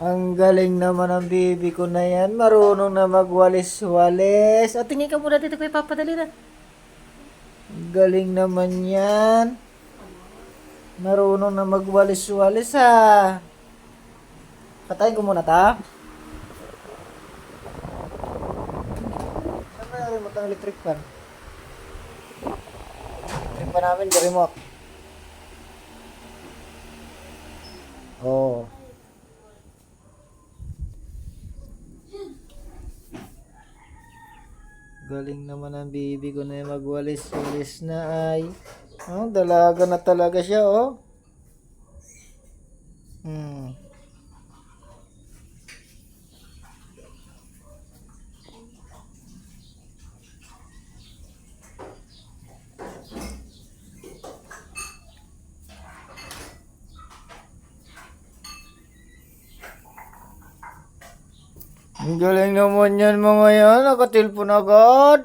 Ang galing naman ng bibi ko na yan. Marunong na magwalis-walis. O, tingin ka muna dito kay Papa, dali na. Galing naman yan. Marunong na magwalis-walis ha. Patayin ko muna ta. Saan na remote ang electric fan? Electric fan namin, the remote. Oh. Galing naman ang bibi ko na yung magwalis-walis na ay. Oh, dalaga na talaga siya, oh. Ang galing naman yan mga yan. Nakatilpon agad.